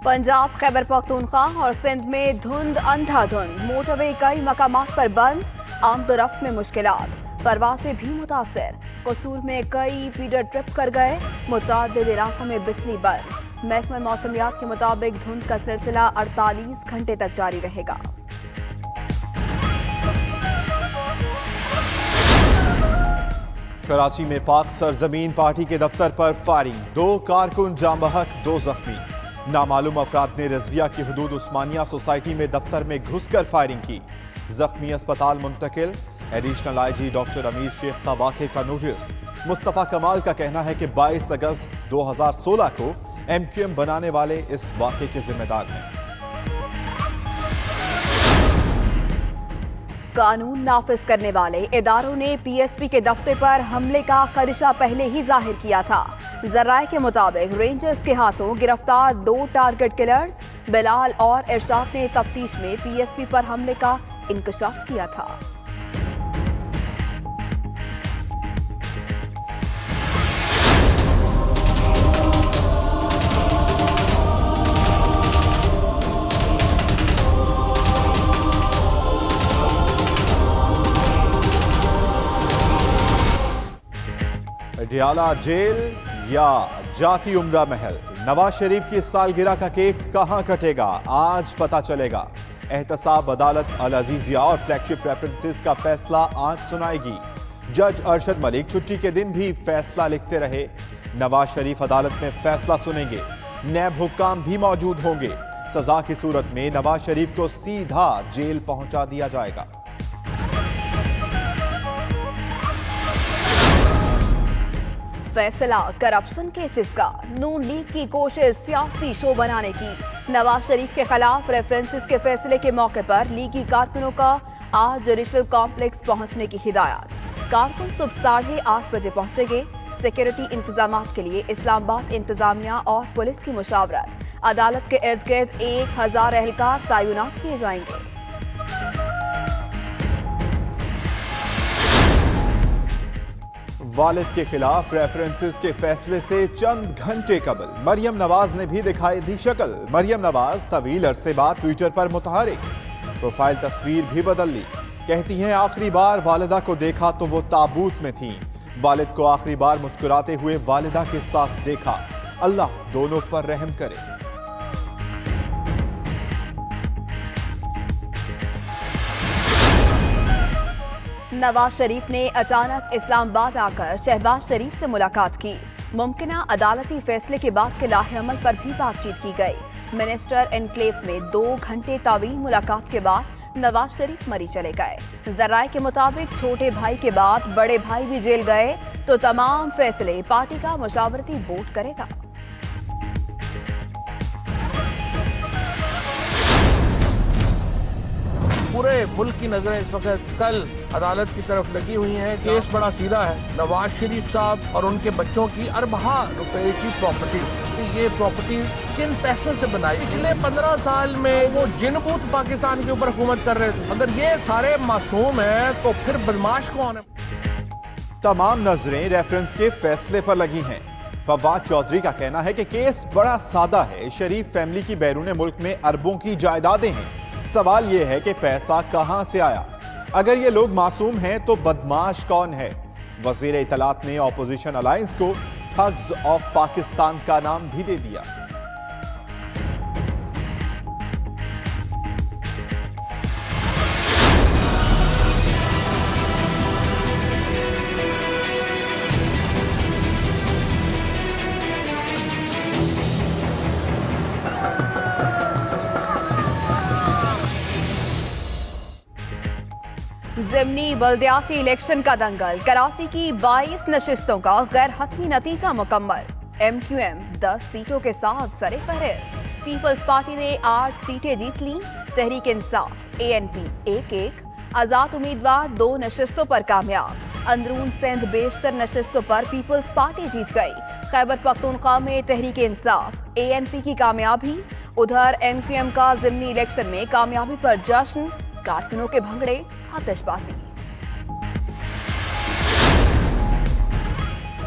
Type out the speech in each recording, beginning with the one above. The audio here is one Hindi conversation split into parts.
पंजाब, खैबर पख्तूनख्वा और सिंध में धुंध अंधाधुंध, मोटरवे कई मकामात पर बंद, आमदोरफ्त में मुश्किलात, परवासें भी मुतासर। कसूर में कई फीडर ट्रिप कर गए, मुतअद्दिद इलाकों में बिजली बंद। महकमा मौसमियात के मुताबिक धुंध का सिलसिला 48 घंटे तक जारी रहेगा। कराची में पाक सरजमीन पार्टी के दफ्तर पर फायरिंग, 2 कारकुन जाम बहक, 2 जख्मी। नामालूम अफराद ने रिजविया की हुदूद उस्मानिया सोसाइटी में दफ्तर में घुसकर फायरिंग की, जख्मी अस्पताल मुंतकिल। एडिशनल आईजी डॉक्टर अमीर शेख का वाक़े का नोटिस। मुस्तफ़ा कमाल का कहना है कि 22 अगस्त 2016 को MQM बनाने वाले इस वाक़े के जिम्मेदार हैं। कानून नाफिज करने वाले इदारों ने PSP के दफ्तर पर हमले का खदशा पहले ही जाहिर किया था। जराए के मुताबिक रेंजर्स के हाथों गिरफ्तार 2 टारगेट किलर्स बिलाल और इरशाद ने तफ्तीश में PSP पर हमले का इंकशाफ किया था। डियाला जेल या जाती उम्रा महल, नवाज शरीफ की सालगिरह का केक कहां कटेगा, आज पता चलेगा। एहतसाब अदालत अल अजीजिया और फ्लैगशिप प्रेफरेंसेस का फैसला आज सुनाएगी। जज अरशद मलिक छुट्टी के दिन भी फैसला लिखते रहे। नवाज शरीफ अदालत में फैसला सुनेंगे, नैब हुक्काम भी मौजूद होंगे। सजा की सूरत में नवाज शरीफ को सीधा जेल पहुंचा दिया जाएगा। फैसला करप्शन केसेस का, नून लीग की कोशिश सियासी शो बनाने की। नवाज शरीफ के खिलाफ रेफरेंसेस के फैसले के मौके पर लीगी कारकुनों का आज जुडिशल कॉम्प्लेक्स पहुंचने की हिदायत। कारकुन सुबह 8:30 बजे पहुंचेंगे। सिक्योरिटी इंतजाम के लिए इस्लामाबाद इंतजामिया और पुलिस की मुशावरत। अदालत के इर्द गिर्द 1000 एहलकार तैनात किए जाएंगे। वालिद के खिलाफ रेफरेंसेस के फैसले से चंद घंटे कबल मरियम नवाज ने भी दिखाई दी शक्ल। मरियम नवाज तवील अरसे बाद ट्विटर पर मुतहरिक, प्रोफाइल तस्वीर भी बदल ली। कहती हैं आखिरी बार वालिदा को देखा तो वो ताबूत में थीं। वालिद को आखिरी बार मुस्कुराते हुए वालिदा के साथ देखा। अल्लाह दोनों पर रहम करे। नवाज शरीफ ने अचानक इस्लामाबाद आकर शहबाज शरीफ से मुलाकात की। मुमकिना अदालती फैसले के बाद के लाहेअमल पर भी बातचीत की गई। मिनिस्टर एनक्लेव में 2 घंटे तावील मुलाकात के बाद नवाज शरीफ मरी चले गए। जराए के मुताबिक छोटे भाई के बाद बड़े भाई भी जेल गए तो तमाम फैसले पार्टी का मशावरती बोर्ड करेगा। पूरे मुल्क की नजरें इस वक्त कल अदालत की तरफ लगी हुई हैं। केस बड़ा सीधा है। नवाज शरीफ साहब और उनके बच्चों की अरबा रुपए की प्रॉपर्टी, ये प्रॉपर्टी किन पैसों से बनाई? पिछले 15 साल में वो जिन बूथ पाकिस्तान के ऊपर हुकूमत कर रहे थे, अगर ये सारे मासूम हैं तो फिर बदमाश कौन है? तमाम नजरें रेफरेंस के फैसले पर लगी हैं। फवाद चौधरी का कहना है कि केस बड़ा सादा है। शरीफ फैमिली की बैरून मुल्क में अरबों की जायदादें हैं। सवाल यह है कि पैसा कहां से आया? अगर ये लोग मासूम हैं तो बदमाश कौन है? वजीर इतलात ने ऑपोजिशन अलायंस को ठग्स ऑफ पाकिस्तान का नाम भी दे दिया। ज़िमनी बल्दियाती इलेक्शन का दंगल, कराची की 22 नशिस्तों का गैर हतमी नतीजा मुकम्मल। MQM 10 सीटों के साथ सरे-फहरिस्त। पीपल्स पार्टी ने 8 सीटें जीत लीं। तहरीक इंसाफ ANP 1-1। आजाद उम्मीदवार 2 नशिस्तों पर कामयाब। अंदरून सिंध बेशतर नशिस्तों पर पीपल्स पार्टी जीत गई। खैबर पख्तूनख्वा में तहरीक इंसाफ ANP की कामयाबी। उधर MQM का ज़िमनी इलेक्शन में कामयाबी पर जश्न, कारकुनों के भंगड़े, आतिशबाजी।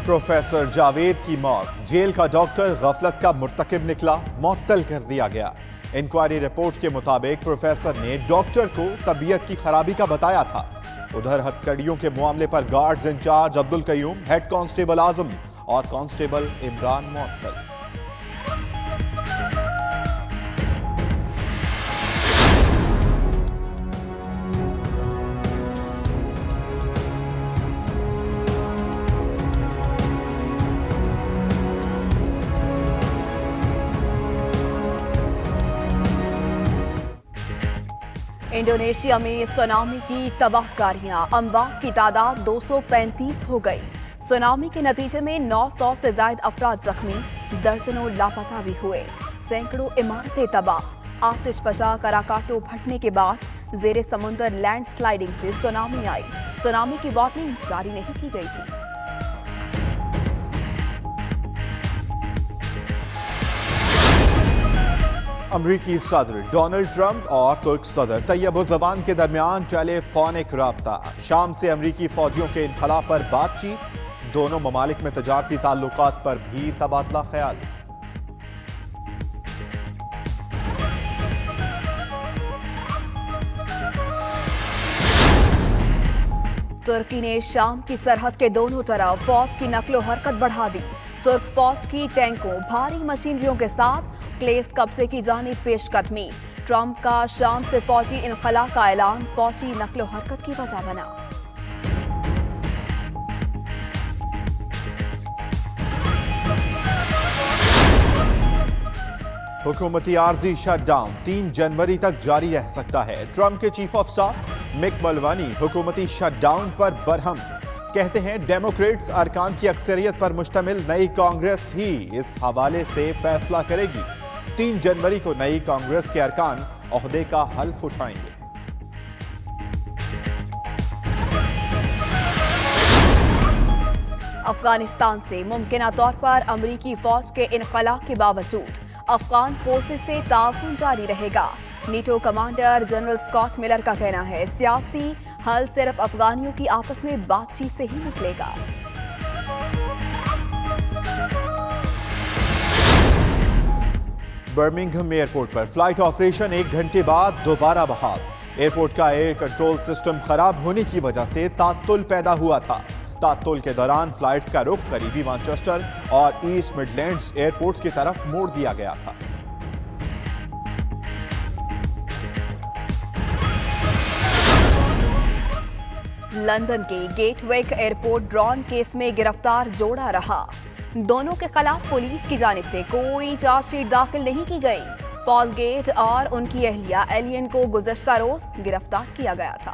प्रोफेसर जावेद की मौत, जेल का डॉक्टर गफलत का मुर्तकिब निकला, मअतल कर दिया गया। इंक्वायरी रिपोर्ट के मुताबिक प्रोफेसर ने डॉक्टर को तबीयत की खराबी का बताया था। उधर हथकड़ियों के मामले पर guards incharge Abdul Qayyum, head constable Azam और कांस्टेबल इमरान मअतल। इंडोनेशिया में सुनामी की तबाहकारियां, अमवात की तादाद 235 हो गई। सुनामी के नतीजे में 900 से ज्यादा अफराद जख्मी, दर्जनों लापता भी हुए, सैकड़ों इमारतें तबाह। आतिश फशा कराकाटो फटने के बाद जेरे समुंदर लैंडस्लाइडिंग से सुनामी आई। सुनामी की वार्निंग जारी नहीं की गई थी। अमरीकी सदर डोनाल्ड ट्रंप और तुर्क सदर तैयब उर्दवान के दरमियान टेलीफोनिक राब्ता। शाम से अमरीकी फौजियों के इनखला पर बातचीत, दोनों ममालिक में तजारती ताल्लुकात पर भी तबादला ख्याल। तुर्की ने शाम की सरहद के दोनों तरफ फौज की नकलो हरकत बढ़ा दी। तुर्क फौज की टैंकों, भारी मशीनरियों के साथ प्लेस कब्जे की जानिब पेशकदमी। ट्रंप का शाम से फौजी इनखला का ऐलान फौजी नकलो हरकत की वजह बना। हुकूमती आर्जी शटडाउन 3 जनवरी तक जारी रह सकता है। ट्रंप के chief of staff Mick Mulvaney हुकूमती शटडाउन पर बरहम, कहते हैं डेमोक्रेट्स अरकान की अक्सरियत पर मुश्तमिल नई कांग्रेस ही इस हवाले से फैसला करेगी। 3 जनवरी को नई कांग्रेस के अरकान ओहदे का हल्फ उठाएंगे। अफगानिस्तान से मुमकिना तौर पर अमरीकी फौज के इनखला के बावजूद अफगान फोर्सेस से ताउन जारी रहेगा। नीटो कमांडर जनरल स्कॉट मिलर का कहना है, सियासी हल सिर्फ अफगानियों की आपस में बातचीत से ही निकलेगा। बर्मिंघम एयरपोर्ट पर फ्लाइट ऑपरेशन 1 घंटे बाद दोबारा बहाल। एयरपोर्ट का एयर कंट्रोल सिस्टम खराब होने की वजह से तात्तुल पैदा हुआ था। तात्तुल के दौरान फ्लाइट्स का रुख करीबी मैनचेस्टर और ईस्ट मिडलैंड्स एयरपोर्ट्स की तरफ मोड़ दिया गया था। लंदन के गेटवेक एयरपोर्ट ड्रोन केस में गिरफ्तार जोड़ा रहा। दोनों के खिलाफ पुलिस की जानिब से कोई चार्जशीट दाखिल नहीं की गई। पॉल गेट और उनकी अहलिया एलियन को गुज़श्ता रोज गिरफ्तार किया गया था।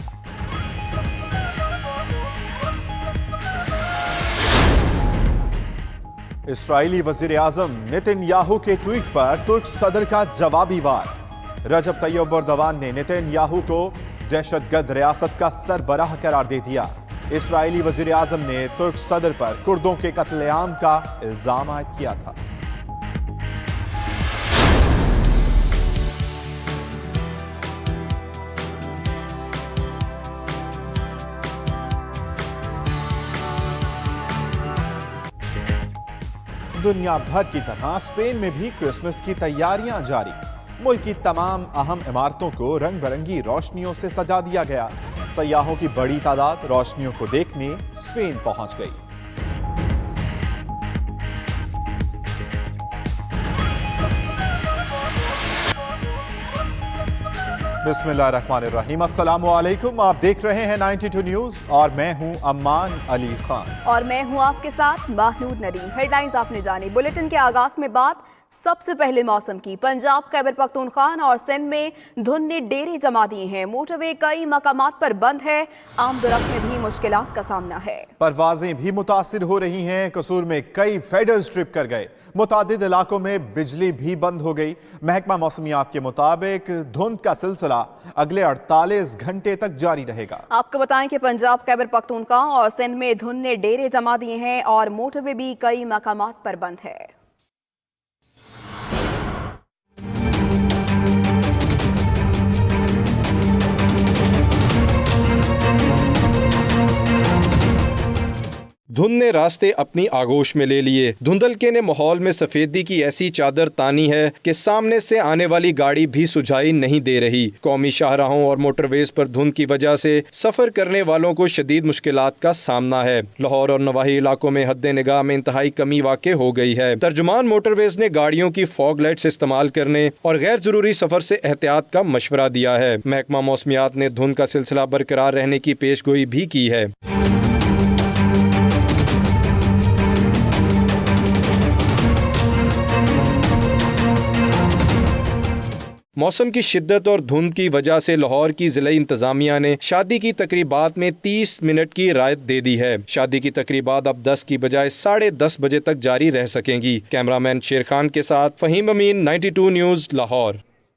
इस्राईली वजीर आजम नेतन्याहू के ट्वीट पर तुर्क सदर का जवाबी वार। रजब तैयब एर्दोगान ने नेतन्याहू को दहशतगर्द रियासत का सरबराह करार दे दिया। इस्राईली वजीर आजम ने तुर्क सदर पर कुर्दों के कत्लेआम का इल्जाम आयद किया था। दुनिया भर की तरह स्पेन में भी क्रिसमस की तैयारियां जारी। मुल्क की तमाम अहम इमारतों को रंग बिरंगी रोशनियों से सजा दिया गया। सयाहों की बड़ी तादाद रोशनियों को देखने स्पेन पहुंच गई। बिस्मिल्लाहिर्रहमानिर्रहीम, अस्सलाम वालेकुम। आप देख रहे हैं 92 न्यूज और मैं हूं अम्मान अली खान और मैं हूं आपके साथ महनूद नदीम। हेडलाइंस आपने जानी। बुलेटिन के आगाज में बात सबसे पहले मौसम की। पंजाब, खैबर पख्तूनख्वा और सिंध में धुंध ने डेरे जमा दिए हैं। मोटरवे कई मकामात पर बंद है। आमदरफ्त में भी मुश्किलात का सामना है। परवाजें भी मुतासिर हो रही हैं। कसूर में कई फेडर स्ट्रिप कर गए। मुतादिद इलाकों में बिजली भी बंद हो गई। महकमा मौसमियात के मुताबिक धुंध का सिलसिला अगले 48 घंटे तक जारी रहेगा। आपको बताएं कि पंजाब, खैबर पख्तूनख्वा और सिंध में धुंध ने डेरे जमा दिए हैं और मोटरवे भी कई मकामात पर बंद है। धुंध ने रास्ते अपनी आगोश में ले लिए। धुंधलके ने माहौल में सफेदी की ऐसी चादर तानी है कि सामने से आने वाली गाड़ी भी सुझाई नहीं दे रही। कौमी शाहराहों और मोटरवेज पर धुंध की वजह से सफर करने वालों को शदीद मुश्किलात का सामना है। लाहौर और नवाही इलाकों में हद निगाह में इंतहाई कमी वाक़ हो गई है। तर्जुमान मोटरवेज ने गाड़ियों की फॉग लाइट्स इस्तेमाल करने और गैर जरूरी सफर से एहतियात का मशवरा दिया है। महकमा मौसमियात ने धुंध का सिलसिला बरकरार रहने की पेशगोई भी की है। मौसम की शिद्दत और धुंध की वजह से लाहौर की ज़िला इंतजामिया ने शादी की तकरीबात में 30 मिनट की रायत दे दी है। शादी की तकरीबात अब 10 की बजाय 10:30 बजे तक जारी रह सकेंगी। कैमरामैन शेर खान के साथ फ़हीम अमीन, 92 न्यूज़, लाहौर।